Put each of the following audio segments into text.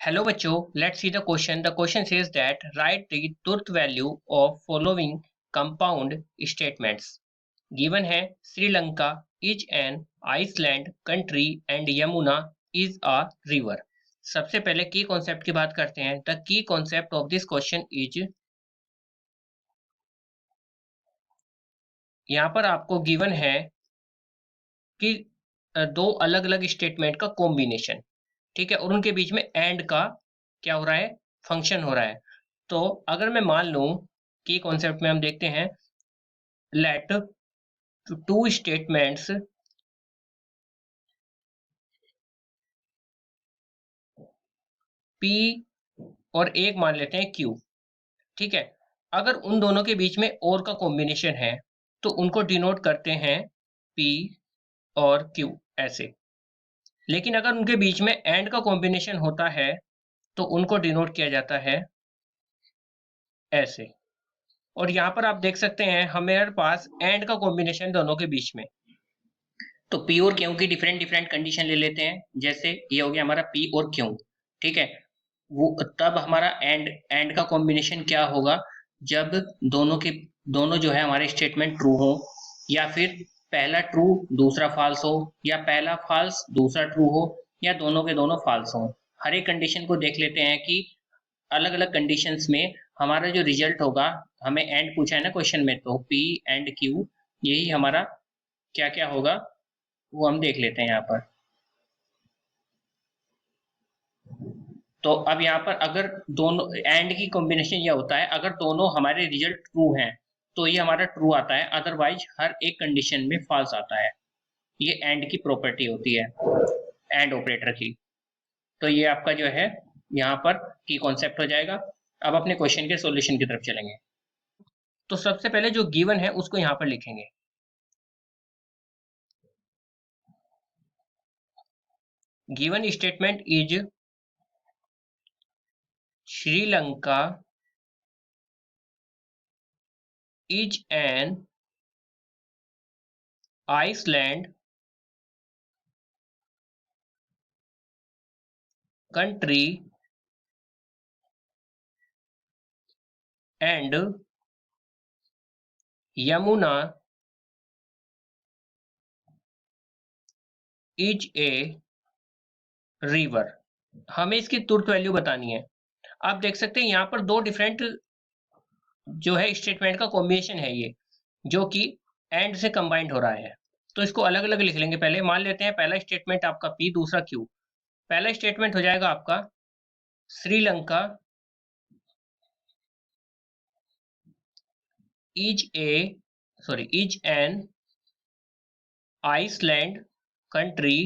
Hello बच्चों, let's see the question. The question says that write the truth value of following compound statements. Given है Sri Lanka is an Iceland country and Yamuna is a river. सबसे पहले की concept की बात करते हैं. The key concept of this question is यहाँ पर आपको गिवन है कि दो अलग अलग स्टेटमेंट का कॉम्बिनेशन, ठीक है, और उनके बीच में एंड का क्या हो रहा है, फंक्शन हो रहा है. तो अगर मैं मान लूं कि कॉन्सेप्ट में हम देखते हैं लेट टू स्टेटमेंट्स पी और एक मान लेते हैं क्यू, ठीक है. अगर उन दोनों के बीच में और का कॉम्बिनेशन है तो उनको डिनोट करते हैं पी और क्यू ऐसे. लेकिन अगर उनके बीच में एंड का कॉम्बिनेशन होता है तो उनको डिनोट किया जाता है ऐसे. और यहाँ पर आप देख सकते हैं हमारे पास एंड का कॉम्बिनेशन दोनों के बीच में. तो पी और क्यू की डिफरेंट डिफरेंट कंडीशन ले लेते हैं. जैसे ये हो गया हमारा पी और क्यू, ठीक है. वो तब हमारा एंड का कॉम्बिनेशन क्या होगा, जब दोनों जो है हमारे स्टेटमेंट ट्रू हो, या फिर पहला ट्रू दूसरा फॉल्स हो, या पहला फॉल्स दूसरा ट्रू हो, या दोनों के दोनों फॉल्स हो. हर एक कंडीशन को देख लेते हैं कि अलग अलग कंडीशंस में हमारा जो रिजल्ट होगा, हमें एंड पूछा है ना क्वेश्चन में, तो पी एंड क्यू यही हमारा क्या क्या होगा वो हम देख लेते हैं यहाँ पर. तो अब यहाँ पर अगर दोनों एंड की कॉम्बिनेशन यह होता है, अगर दोनों हमारे रिजल्ट ट्रू हैं तो ये हमारा ट्रू आता है, अदरवाइज हर एक कंडीशन में फॉल्स आता है. ये एंड की प्रॉपर्टी होती है, एंड ऑपरेटर की. तो ये आपका जो है यहाँ पर की कॉन्सेप्ट हो जाएगा. अब अपने क्वेश्चन के सॉल्यूशन की तरफ चलेंगे. तो सबसे पहले जो गिवन है उसको यहाँ पर लिखेंगे. Given statement is Sri Lanka is an Iceland country and Yamuna is a river. हमें इसकी तुर्त वैल्यू बतानी है. आप देख सकते हैं यहाँ पर दो डिफरेंट जो है स्टेटमेंट का कॉम्बिनेशन है ये, जो कि एंड से कंबाइंड हो रहा है. तो इसको अलग अलग लिख लेंगे. पहले मान लेते हैं पहला स्टेटमेंट आपका पी, दूसरा क्यू. पहला स्टेटमेंट हो जाएगा आपका Sri Lanka is an Iceland country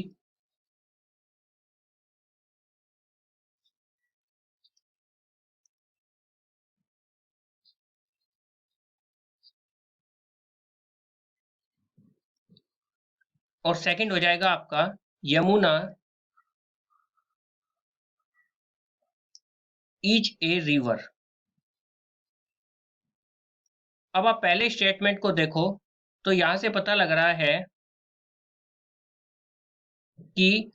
और सेकंड हो जाएगा आपका यमुना इज ए रिवर. अब आप पहले स्टेटमेंट को देखो तो यहां से पता लग रहा है कि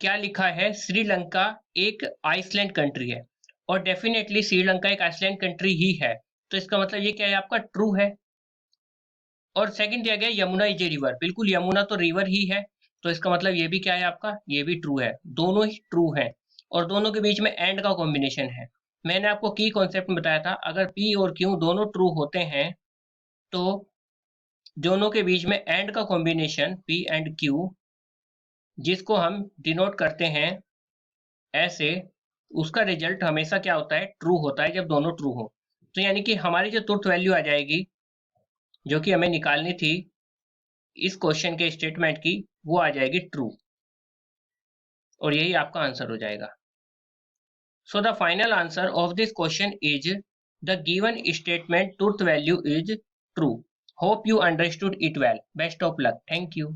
क्या लिखा है, श्रीलंका एक आइसलैंड कंट्री है, और डेफिनेटली श्रीलंका एक आइसलैंड कंट्री ही है. तो इसका मतलब ये क्या है, आपका ट्रू है. और सेकंड दिया गया यमुना इज ए रिवर, बिल्कुल यमुना तो रिवर ही है, तो इसका मतलब ये भी क्या है आपका, ये भी ट्रू है. दोनों ही ट्रू है और दोनों के बीच में एंड का कॉम्बिनेशन है. मैंने आपको की कॉन्सेप्ट में बताया था, अगर पी और क्यू दोनों ट्रू होते हैं तो दोनों के बीच में एंड का कॉम्बिनेशन पी एंड क्यू, जिसको हम डिनोट करते हैं ऐसे, उसका रिजल्ट हमेशा क्या होता है, ट्रू होता है जब दोनों ट्रू हो. तो यानी कि हमारी जो ट्रुथ वैल्यू आ जाएगी जो कि हमें निकालनी थी इस क्वेश्चन के स्टेटमेंट की, वो आ जाएगी ट्रू, और यही आपका आंसर हो जाएगा. So the final answer of this question is the given statement truth value is true. Hope you understood it well. Best of luck. Thank you.